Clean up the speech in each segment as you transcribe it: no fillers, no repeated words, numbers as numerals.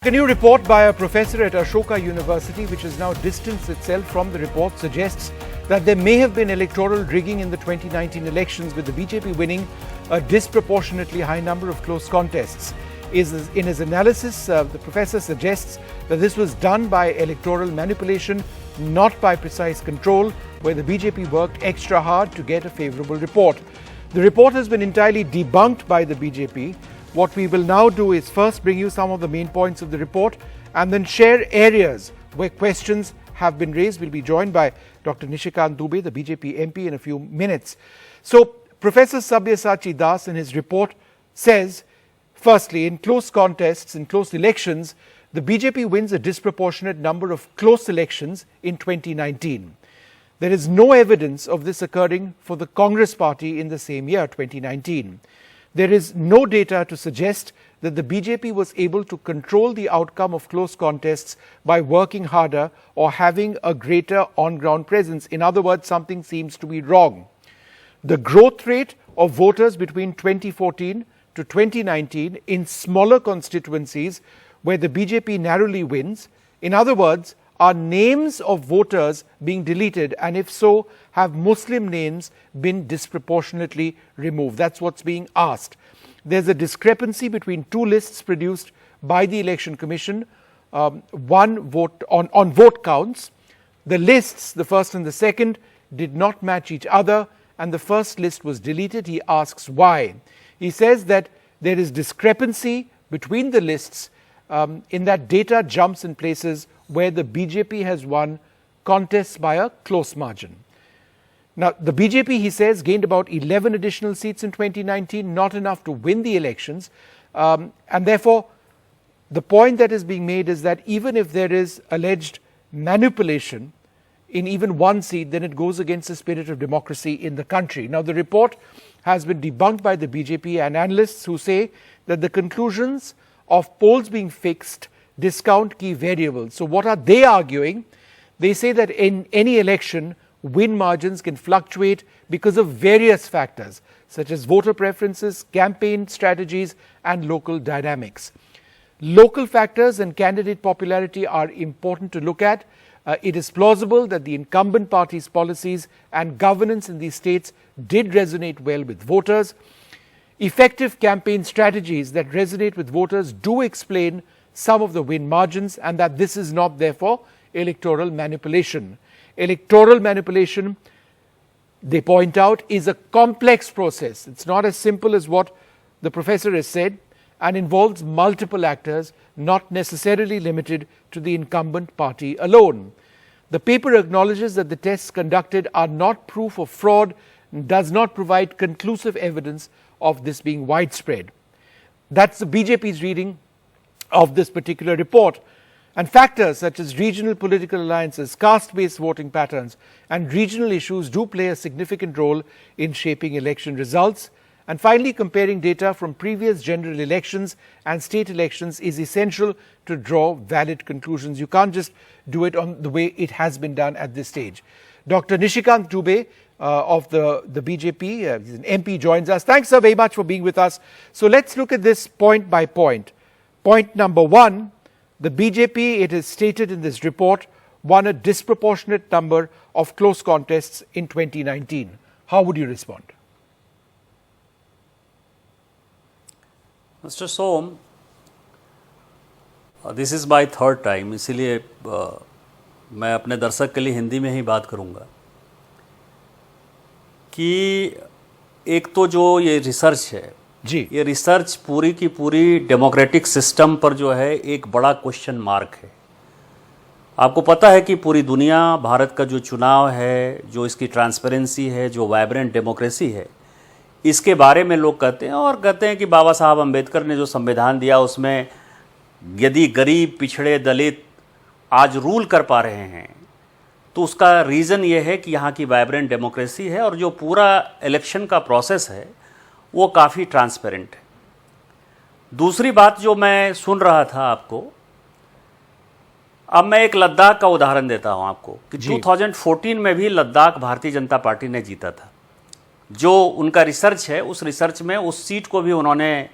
A new report by a professor at Ashoka University, which has now distanced itself from the report, suggests that there may have been electoral rigging in the 2019 elections, with the BJP winning a disproportionately high number of close contests. In his analysis, the professor suggests that this was done by electoral manipulation, not by precise control, where the BJP worked extra hard to get a favourable report. The report has been entirely debunked by the BJP. What we will now do is first bring you some of the main points of the report and then share areas where questions have been raised. We'll be joined by Dr. Nishikant Dubey, the BJP MP, in a few minutes. So, Professor Sabyasachi Das in his report says, firstly, in close contests, in close elections, the BJP wins a disproportionate number of close elections in 2019. There is no evidence of this occurring for the Congress party in the same year, 2019. There is no data to suggest that the BJP was able to control the outcome of close contests by working harder or having a greater on-ground presence. In other words, something seems to be wrong. The growth rate of voters between 2014 to 2019 in smaller constituencies where the BJP narrowly wins, in other words, are names of voters being deleted, and if so, have Muslim names been disproportionately removed? That's what's being asked. There's a discrepancy between two lists produced by the Election Commission, one vote on vote counts. The lists, the first and the second, did not match each other, and the first list was deleted. He asks why. He says that there is discrepancy between the lists in that data jumps in places where the BJP has won contests by a close margin. Now, the BJP, he says, gained about 11 additional seats in 2019, not enough to win the elections. And therefore, the point that is being made is that even if there is alleged manipulation in even one seat, then it goes against the spirit of democracy in the country. Now, the report has been debunked by the BJP and analysts who say that the conclusions of polls being fixed discount key variables. So what are they arguing? They say that in any election, win margins can fluctuate because of various factors, such as voter preferences, campaign strategies, and local dynamics. Local factors and candidate popularity are important to look at. It is plausible that the incumbent party's policies and governance in these states did resonate well with voters. Effective campaign strategies that resonate with voters do explain some of the win margins, and that this is not, therefore, electoral manipulation. Electoral manipulation, they point out, is a complex process. It's not as simple as what the professor has said, and involves multiple actors, not necessarily limited to the incumbent party alone. The paper acknowledges that the tests conducted are not proof of fraud and does not provide conclusive evidence of this being widespread. That's the BJP's reading of this particular report. And factors such as regional political alliances, caste-based voting patterns, and regional issues do play a significant role in shaping election results. And finally, comparing data from previous general elections and state elections is essential to draw valid conclusions. You can't just do it on the way it has been done at this stage. Dr. Nishikant Dubey of the BJP, he's an MP, joins us. Thanks, sir, very much for being with us. So let's look at this point by point. Point number one, the BJP, it is stated in this report, won a disproportionate number of close contests in 2019. How would you respond? Mr. Som, this is my third time, इसलिए मैं अपने दर्शक के लिए हिंदी में ही बात करूंगा कि एक तो जो ये रिसर्च है जी, ये रिसर्च पूरी की पूरी डेमोक्रेटिक सिस्टम पर जो है एक बड़ा क्वेश्चन मार्क है। आपको पता है कि पूरी दुनिया, भारत का जो चुनाव है, जो इसकी ट्रांसपेरेंसी है, जो वाइब्रेंट डेमोक्रेसी है, इसके बारे में लोग कहते हैं और कहते हैं कि बाबा साहब अम्बेडकर ने जो संविधान दिया उसमें यदि गरीब, पिछड़े, दलित आज रूल कर पा रहे हैं तो उसका रीज़न ये है कि यहाँ की वाइब्रेंट डेमोक्रेसी है और जो पूरा इलेक्शन का प्रोसेस है वो काफ़ी ट्रांसपेरेंट है। दूसरी बात जो मैं सुन रहा था आपको, अब मैं एक लद्दाख का उदाहरण देता हूँ आपको कि 2014 में भी लद्दाख भारतीय जनता पार्टी ने जीता था। जो उनका रिसर्च है, उस रिसर्च में उस सीट को भी उन्होंने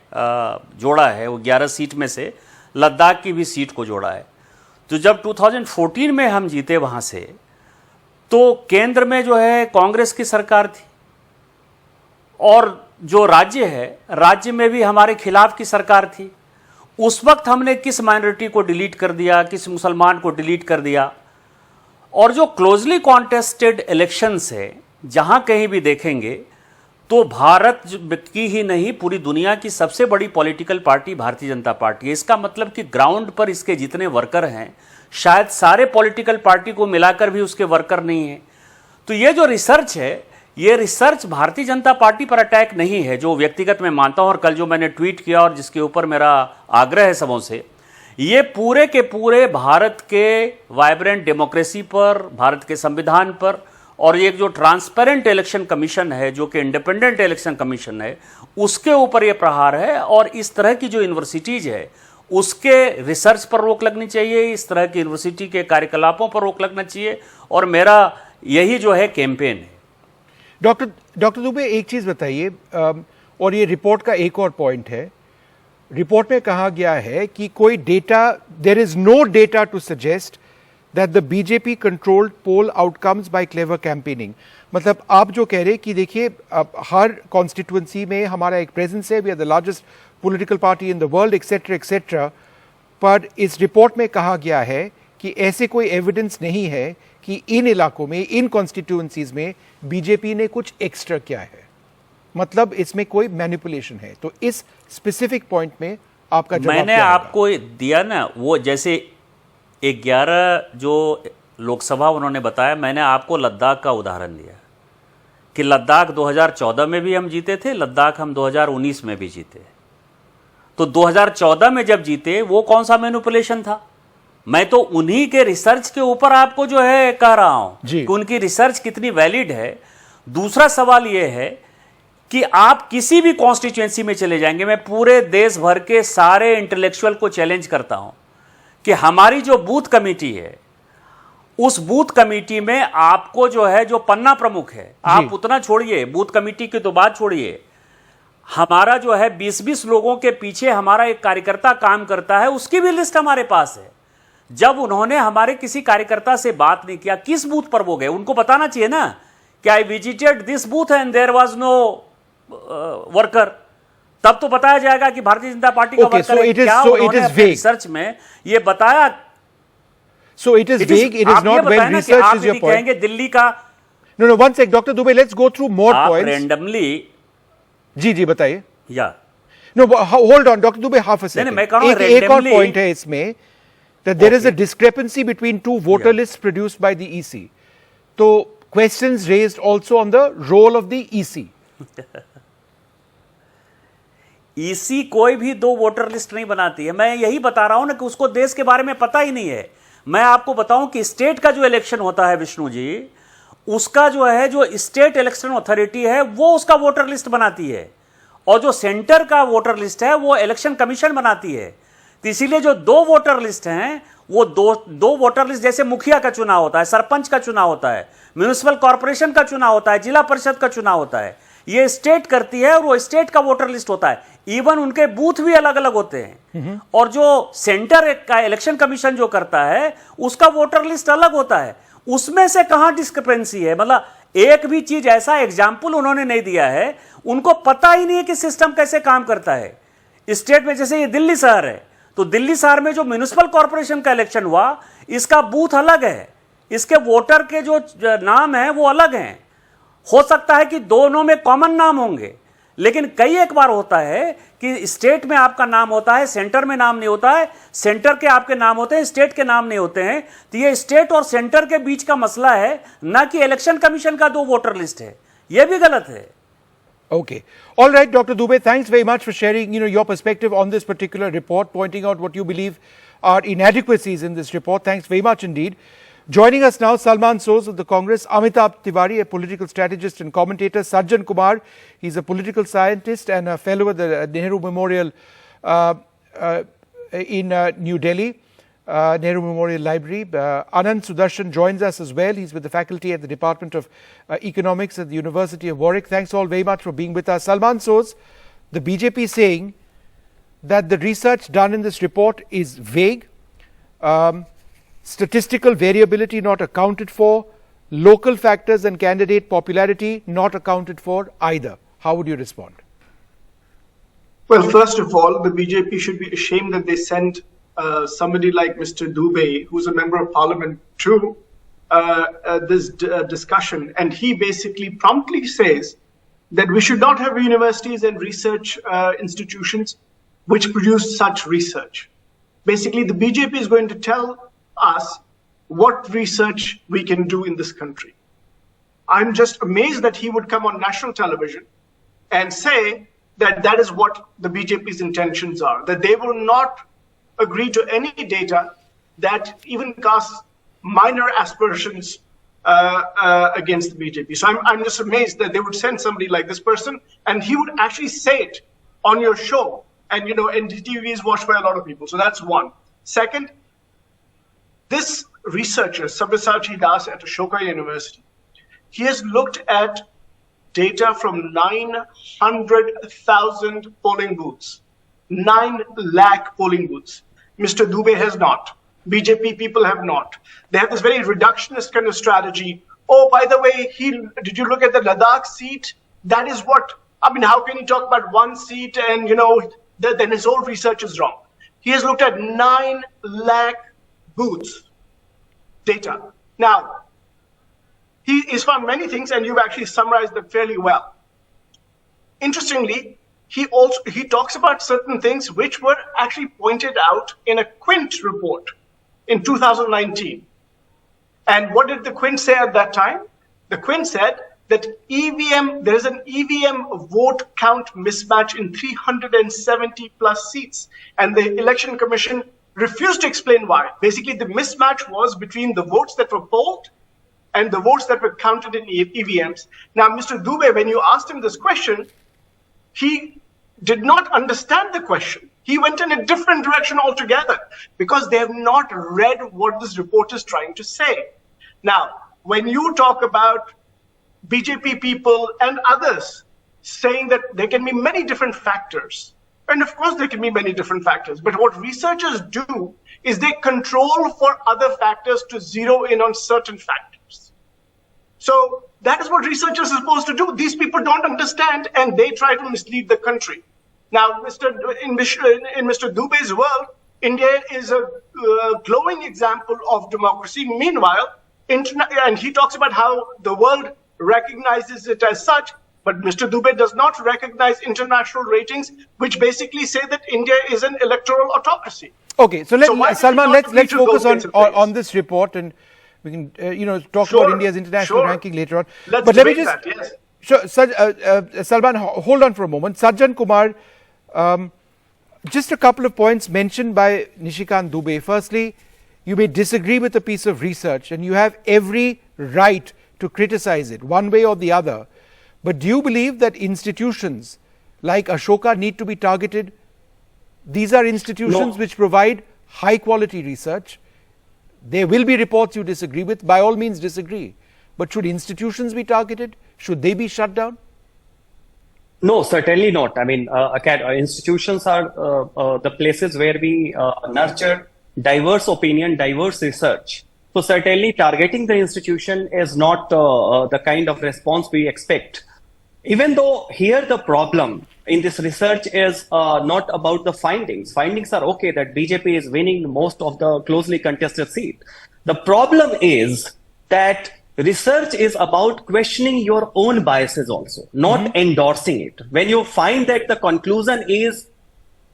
जोड़ा है। वो 11 सीट में से लद्दाख की भी सीट को जोड़ा है। तो जब 2014 में हम जीते वहां से, तो केंद्र में जो है कांग्रेस की सरकार थी और जो राज्य है, राज्य में भी हमारे खिलाफ की सरकार थी। उस वक्त हमने किस माइनॉरिटी को डिलीट कर दिया, किस मुसलमान को डिलीट कर दिया। और जो क्लोजली कॉन्टेस्टेड इलेक्शंस है, जहां कहीं भी देखेंगे तो भारत की ही नहीं पूरी दुनिया की सबसे बड़ी political party Bharatiya Janata party है। इसका मतलब कि ग्राउंड पर इसके जितने वर्कर हैं, शायद सारे पॉलिटिकल पार्टी को मिलाकर भी उसके वर्कर नहीं है। तो ये जो रिसर्च है, ये रिसर्च भारतीय जनता पार्टी पर अटैक नहीं है, जो व्यक्तिगत मैं मानता हूं। और कल जो मैंने ट्वीट किया और जिसके ऊपर मेरा आग्रह है सबों से, ये पूरे के पूरे भारत के वाइब्रेंट डेमोक्रेसी पर, भारत के संविधान पर, और एक जो ट्रांसपेरेंट इलेक्शन कमीशन है, जो कि इंडिपेंडेंट इलेक्शन कमीशन है, उसके ऊपर यह प्रहार है। और इस तरह की जो यूनिवर्सिटीज है, उसके रिसर्च पर रोक लगनी चाहिए, इस तरह की यूनिवर्सिटी के कार्यकलापों पर रोक लगना चाहिए। और मेरा यही जो है कैंपेन है। डॉक्टर दुबे, एक चीज बताइए, और ये रिपोर्ट का एक और पॉइंट है। रिपोर्ट में कहा गया है कि कोई data, there is no data to suggest that the BJP controlled poll outcomes by clever campaigning। मतलब आप जो कह रहे हैं कि देखिए, हर कॉन्स्टिट्यूंसी में हमारा एक प्रेजेंस है, we are the largest political party in the world, etcetera etcetera, पर इस रिपोर्ट में कहा गया है कि ऐसे कोई एविडेंस नहीं है कि इन इलाकों में, इन कॉन्स्टिट्यूंसीज में बीजेपी ने कुछ एक्स्ट्रा किया है, मतलब इसमें कोई मैनिपुलेशन है। तो इस स्पेसिफिक पॉइंट में आपका जवाब मैंने आपको दिया ना, वो जैसे 11 जो लोकसभा उन्होंने बताया, मैंने आपको लद्दाख का उदाहरण दिया कि लद्दाख 2014 में भी हम जीते थे, लद्दाख हम 2019 में भी जीते। तो 2014 में जब जीते, वो कौन सा मैनिपुलेशन था? मैं तो उन्हीं के रिसर्च के ऊपर आपको जो है कह रहा हूं कि उनकी रिसर्च कितनी वैलिड है। दूसरा सवाल यह है कि आप किसी भी कॉन्स्टिट्यूएंसी में चले जाएंगे, मैं पूरे देश भर के सारे इंटेलेक्चुअल को चैलेंज करता हूं कि हमारी जो बूथ कमेटी है, उस बूथ कमेटी में आपको जो है, जो पन्ना प्रमुख है, आप उतना छोड़िए, बूथ कमेटी की तो बात छोड़िए, हमारा जो है 20-20 लोगों के पीछे हमारा एक कार्यकर्ता काम करता है, उसकी भी लिस्ट हमारे पास है। जब उन्होंने हमारे किसी कार्यकर्ता से बात नहीं किया, किस बूथ पर वो गए, उनको बताना चाहिए ना कि I visited this booth and there was no worker. तब तो बताया जाएगा कि भारतीय जनता पार्टी का वर्कर है। क्या उन्होंने अपने रिसर्च में ये बताया? So it is vague, it is not well researched, is your point. कहेंगे दिल्ली का। No, one sec, Dr. Dubey, let's go through more points. Randomly, जी बताइए। Yeah. No, hold on, Dr. Dubey, half a second. मैं कहूँ एक और point है इसमें, that there is a discrepancy between two voter lists produced by the EC. तो questions raised also on the role of the EC. EC कोई भी दो वोटर लिस्ट नहीं बनाती है। मैं यही बता रहा हूं ना कि उसको देश के बारे में पता ही नहीं है। मैं आपको बताऊं कि स्टेट का जो इलेक्शन होता है विष्णु जी, उसका जो है, जो स्टेट इलेक्शन अथॉरिटी है, वो उसका वोटर लिस्ट बनाती है, और जो सेंटर का वोटर लिस्ट है वो इलेक्शन कमीशन बनाती है। तो इसीलिए जो दो वोटर लिस्ट हैं, वो दो वोटर लिस्ट, जैसे मुखिया का चुनाव होता है, सरपंच का चुनाव होता है, म्युनिसिपल कॉर्पोरेशन का चुनाव होता है, जिला परिषद का चुनाव होता है, ये स्टेट करती है और वो स्टेट का वोटर लिस्ट होता है। इवन उनके बूथ भी अलग अलग होते हैं, और जो सेंटर का इलेक्शन कमीशन जो करता है, उसका वोटर लिस्ट अलग होता है। उसमें से कहां डिस्क्रिपेंसी है? मतलब एक भी चीज ऐसा एग्जाम्पल उन्होंने नहीं दिया है, उनको पता ही नहीं है कि सिस्टम कैसे काम करता है। स्टेट में जैसे ये दिल्ली शहर है, तो दिल्ली शहर में जो म्युनिसिपल कॉर्पोरेशन का इलेक्शन हुआ, इसका बूथ अलग है, इसके वोटर के जो नाम है वो अलग हैं। हो सकता है कि दोनों में कॉमन नाम होंगे, लेकिन कई एक बार होता है कि स्टेट में आपका नाम होता है, सेंटर में नाम नहीं होता है, सेंटर के आपके नाम होते हैं, स्टेट के नाम नहीं होते हैं। तो ये स्टेट और सेंटर के बीच का मसला है, ना कि इलेक्शन कमीशन का दो वोटर लिस्ट है। यह भी गलत है। Okay. All right, Dr. Dubey, thanks very much for sharing, your perspective on this particular report, pointing out what you believe are inadequacies in this report. Thanks very much indeed. Joining us now, Salman Soz of the Congress, Amitabh Tiwari, a political strategist and commentator, Sajjan Kumar, he's a political scientist and a fellow at the Nehru Memorial in New Delhi, Nehru Memorial Library. Anand Sudarshan joins us as well. He's with the faculty at the Department of Economics at the University of Warwick. Thanks all very much for being with us. Salman Soz, the BJP saying that the research done in this report is vague, statistical variability not accounted for, local factors and candidate popularity not accounted for either. How would you respond? Well, first of all, the BJP should be ashamed that they sent somebody like Mr. Dubey, who's a member of parliament, to this discussion. And he basically promptly says that we should not have universities and research institutions which produce such research. Basically, the BJP is going to tell us what research we can do in this country. I'm just amazed that he would come on national television and say that that is what the BJP's intentions are, that they will not agree to any data that even casts minor aspersions against the BJP. So I'm just amazed that they would send somebody like this person and he would actually say it on your show. And, you know, NDTV is watched by a lot of people. So that's one. Second, this researcher, Sabyasachi Das at Ashoka University, he has looked at data from 900,000 polling booths, 9 lakh polling booths. Mr. Dubey has not. BJP people have not. They have this very reductionist kind of strategy. Oh, by the way, did you look at the Ladakh seat? That is what, I mean, how can he talk about one seat and, you know, then his whole research is wrong. He has looked at 9 lakh booths data. Now, he has found many things, and you've actually summarized them fairly well. Interestingly, he talks about certain things which were actually pointed out in a Quint report in 2019. And what did the Quint say at that time? The Quint said that there is an EVM vote count mismatch in 370 plus seats. And the Election Commission refused to explain why. Basically, the mismatch was between the votes that were polled and the votes that were counted in EVMs. Now, Mr. Dubey, when you asked him this question, he did not understand the question. He went in a different direction altogether because they have not read what this report is trying to say. Now, when you talk about BJP people and others saying that there can be many different factors, and of course there can be many different factors, but what researchers do is they control for other factors to zero in on certain factors. So that is what researchers are supposed to do. These people don't understand and they try to mislead the country. Now, in Mr. Dubey's world, India is a glowing example of democracy. Meanwhile, and he talks about how the world recognizes it as such, but Mr. Dubey does not recognize international ratings, which basically say that India is an electoral autocracy. Okay, so Salman, let's focus on this report, and we can talk about India's international ranking later on. But let me just Salman, hold on for a moment. Sajjan Kumar, just a couple of points mentioned by Nishikant Dubey. Firstly, you may disagree with a piece of research, and you have every right to criticize it one way or the other. But do you believe that institutions like Ashoka need to be targeted? These are institutions which provide high quality research. There will be reports you disagree with. By all means disagree. But should institutions be targeted? Should they be shut down? No, certainly not. I mean, institutions are the places where we nurture diverse opinion, diverse research. So certainly targeting the institution is not the kind of response we expect. Even though here the problem in this research is not about the findings. Findings are okay that BJP is winning most of the closely contested seat. The problem is that research is about questioning your own biases also, not endorsing it. When you find that the conclusion is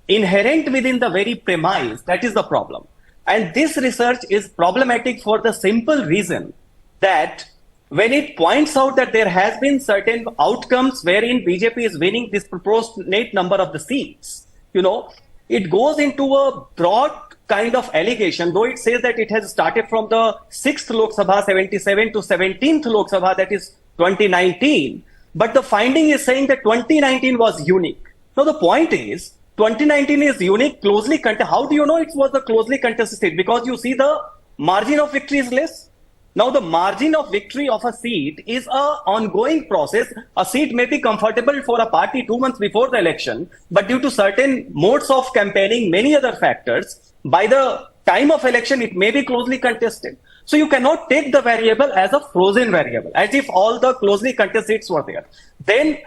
inherent within the very premise, that is the problem. And this research is problematic for the simple reason that when it points out that there has been certain outcomes wherein BJP is winning disproportionate number of the seats, it goes into a broad kind of allegation, though it says that it has started from the 6th Lok Sabha 77 to 17th Lok Sabha, that is 2019. But the finding is saying that 2019 was unique. Now the point is, 2019 is unique, closely contested. How do you know it was a closely contested state? Because you see the margin of victory is less. Now, the margin of victory of a seat is an ongoing process. A seat may be comfortable for a party 2 months before the election, but due to certain modes of campaigning, many other factors, by the time of election, it may be closely contested. So you cannot take the variable as a frozen variable, as if all the closely contested seats were there. Then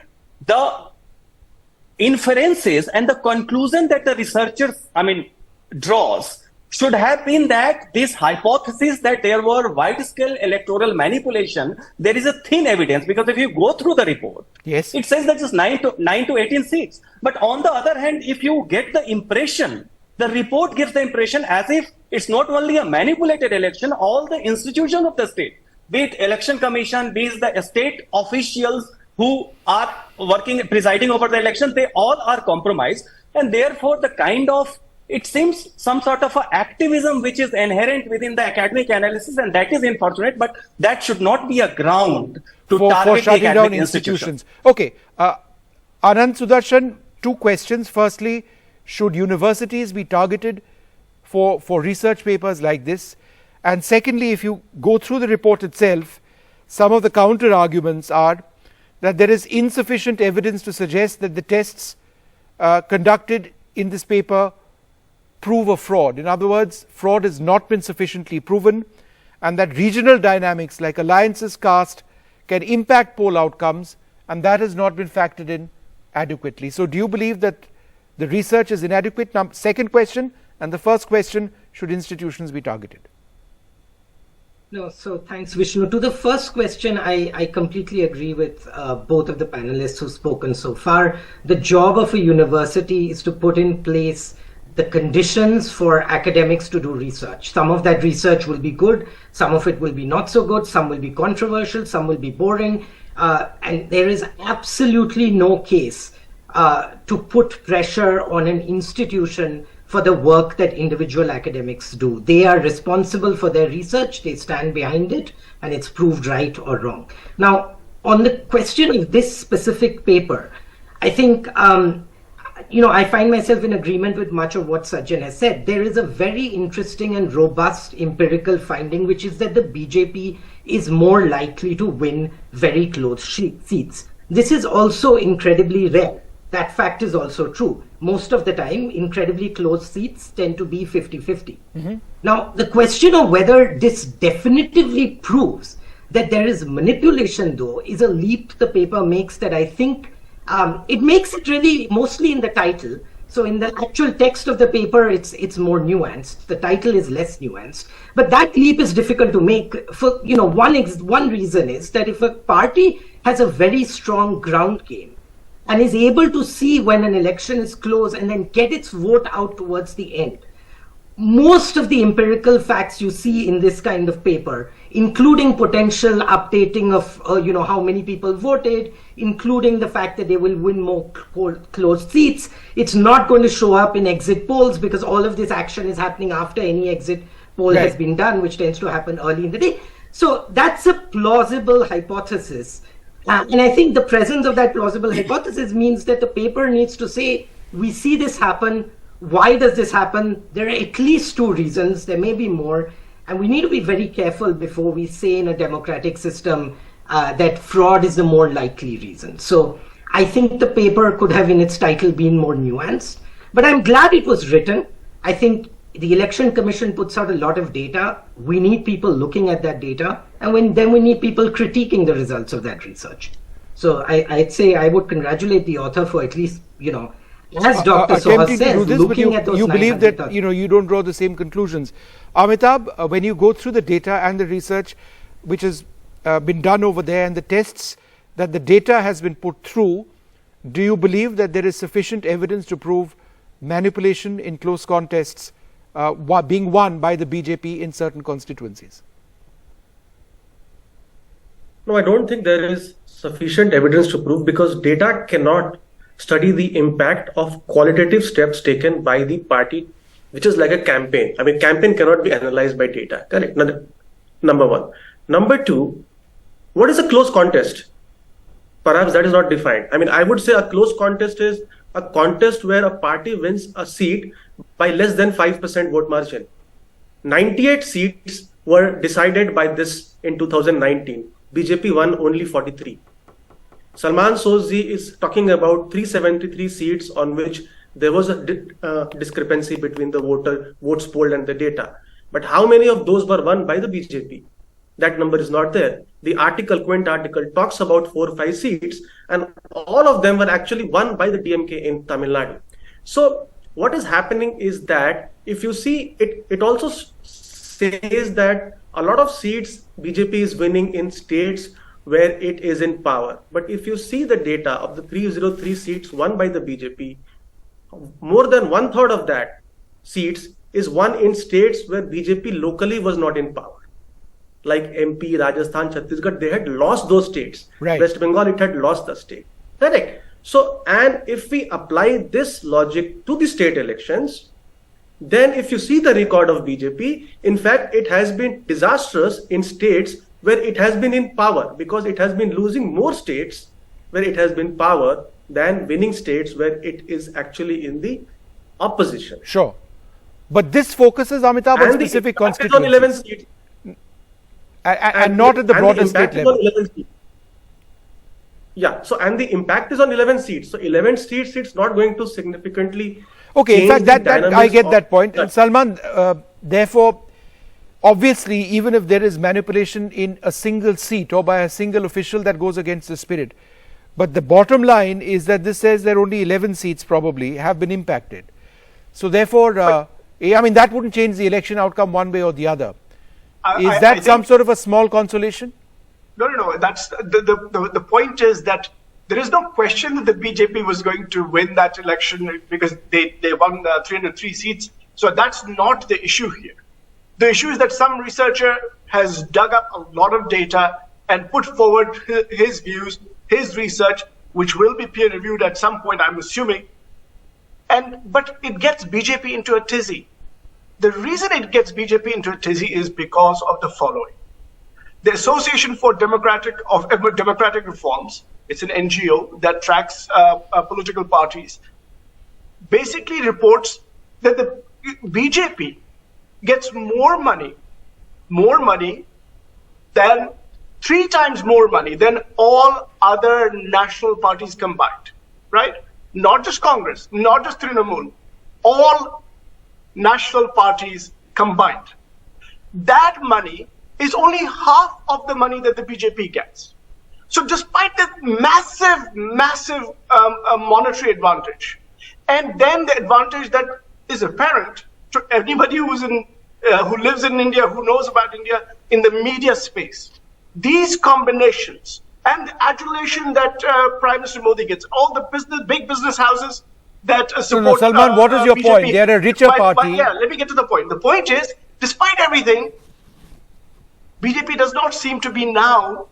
the inferences and the conclusion that the researchers, draws should have been that this hypothesis that there were wide-scale electoral manipulation, there is a thin evidence, because if you go through the report, yes, it says that it's 9 to 18 seats. But on the other hand, if you get the impression, the report gives the impression as if it's not only a manipulated election, all the institutions of the state, be it election commission, be it the state officials who are presiding over the election, they all are compromised. And therefore, the kind of, it seems some sort of a activism which is inherent within the academic analysis, and that is unfortunate, but that should not be a ground to target shutting the down academic institutions. Okay, Anand Sudarshan, two questions. Firstly, should universities be targeted for research papers like this? And secondly, if you go through the report itself, some of the counter arguments are that there is insufficient evidence to suggest that the tests conducted in this paper prove a fraud. In other words, fraud has not been sufficiently proven, and that regional dynamics like alliances cast can impact poll outcomes, and that has not been factored in adequately. So do you believe that the research is inadequate? Now, second question, and the first question, should institutions be targeted? No, so thanks, Vishnu. To the first question, I completely agree with both of the panelists who've spoken so far. The job of a university is to put in place the conditions for academics to do research. Some of that research will be good, some of it will be not so good, some will be controversial, some will be boring, and there is absolutely no case to put pressure on an institution for the work that individual academics do. They are responsible for their research, they stand behind it, and it's proved right or wrong. Now, on the question of this specific paper, I think I find myself in agreement with much of what Sajjan has said. There is a very interesting and robust empirical finding, which is that the BJP is more likely to win very close seats. This is also incredibly rare. That fact is also true. Most of the time, incredibly close seats tend to be 50-50. Mm-hmm. Now, the question of whether this definitively proves that there is manipulation, though, is a leap the paper makes that I think it makes it really mostly in the title. So in the actual text of the paper, it's more nuanced. The title is less nuanced. But that leap is difficult to make. For one reason is that if a party has a very strong ground game and is able to see when an election is close and then get its vote out towards the end, most of the empirical facts you see in this kind of paper, including potential updating of how many people voted, including the fact that they will win more closed seats, it's not going to show up in exit polls because all of this action is happening after any exit poll has been done, which tends to happen early in the day. So that's a plausible hypothesis. And I think the presence of that plausible hypothesis means that the paper needs to say, we see this happen. Why does this happen? There are at least two reasons. There may be more. And we need to be very careful before we say in a democratic system that fraud is the more likely reason. So I think the paper could have in its title been more nuanced. But I'm glad it was written. I think the Election Commission puts out a lot of data. We need people looking at that data. And then we need people critiquing the results of that research. So I'd say I would congratulate the author for at least, as Dr. Soha says, looking at those you believe that you don't draw the same conclusions. Amitabh, when you go through the data and the research which has been done over there and the tests that the data has been put through, do you believe that there is sufficient evidence to prove manipulation in close contests being won by the BJP in certain constituencies? No, I don't think there is sufficient evidence to prove, because data cannot study the impact of qualitative steps taken by the party, which is like a campaign. Campaign cannot be analyzed by data. Correct. Number one. Number two, what is a close contest? Perhaps that is not defined. I would say a close contest is a contest where a party wins a seat by less than 5% vote margin. 98 seats were decided by this in 2019. BJP won only 43. Salman Sozi is talking about 373 seats on which there was a discrepancy between the votes polled and the data. But how many of those were won by the BJP? That number is not there. The Quint article talks about 4 or 5 seats, and all of them were actually won by the DMK in Tamil Nadu. So what is happening is that if you see it also says that a lot of seats BJP is winning in states where it is in power. But if you see the data of the 303 seats won by the BJP, more than 1/3 of that seats is won in states where BJP locally was not in power. Like MP, Rajasthan, Chhattisgarh, they had lost those states. Right. West Bengal, it had lost the state. Correct. So, and if we apply this logic to the state elections, then if you see the record of BJP, in fact, it has been disastrous in states where it has been in power, because it has been losing more states where it has been power than winning states where it is actually in the opposition. Sure. But this focuses, Amitabh, on specific constituencies. On 11 seats. And not at the broader state level. Yeah, so and the impact is on 11 seats. So 11 seats, it's not going to significantly. Okay, in fact, that I get that point. And Salman, therefore, obviously, even if there is manipulation in a single seat or by a single official, that goes against the spirit. But the bottom line is that this says that only 11 seats probably have been impacted. So therefore, I mean, that wouldn't change the election outcome one way or the other. Is that some sort of a small consolation? No. That's the point is that there is no question that the BJP was going to win that election because they won 303 seats. So that's not the issue here. The issue is that some researcher has dug up a lot of data and put forward his views, his research, which will be peer reviewed at some point, I'm assuming. But it gets BJP into a tizzy. The reason it gets BJP into a tizzy is because of the following. The Association for Democratic Reforms, it's an NGO that tracks political parties, basically reports that the BJP gets more money than 3 times more money than all other national parties combined, right? Not just Congress, not just Trinamool, all national parties combined. That money is only half of the money that the BJP gets. So despite the massive monetary advantage, and then the advantage that is apparent to anybody who lives in India, who knows about India in the media space, these combinations and the adulation that Prime Minister Modi gets, all the big business houses that support. No, Salman, what is your BJP, point? They are a richer party. But yeah, let me get to the point. The point is, despite everything, BJP does not seem to be now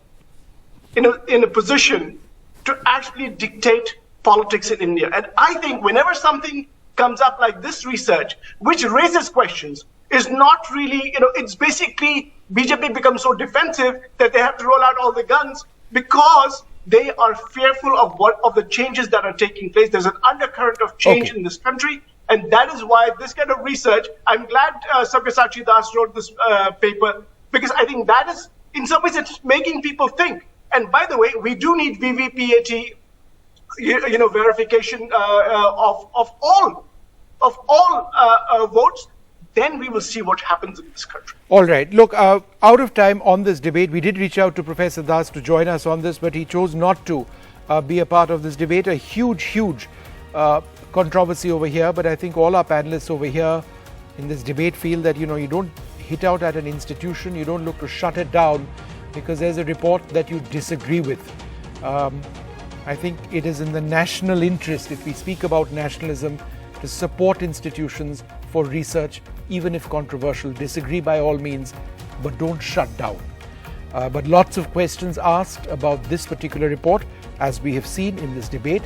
in a position to actually dictate politics in India. And I think whenever something comes up like this research, which raises questions, is not really, it's basically BJP becomes so defensive that they have to roll out all the guns because they are fearful of the changes that are taking place. There's an undercurrent of change in this country. And that is why this kind of research, I'm glad Sabyasachi Das wrote this paper, because I think that is, in some ways, it's making people think. And by the way, we do need VVPAT, verification of all votes. Then we will see what happens in this country. All right. Look, out of time on this debate. We did reach out to Professor Das to join us on this, but he chose not to be a part of this debate. A huge controversy over here. But I think all our panelists over here in this debate feel that, you don't hit out at an institution. You don't look to shut it down because there's a report that you disagree with. I think it is in the national interest, if we speak about nationalism, to support institutions for research, even if controversial. Disagree by all means, but don't shut down. But lots of questions asked about this particular report, as we have seen in this debate.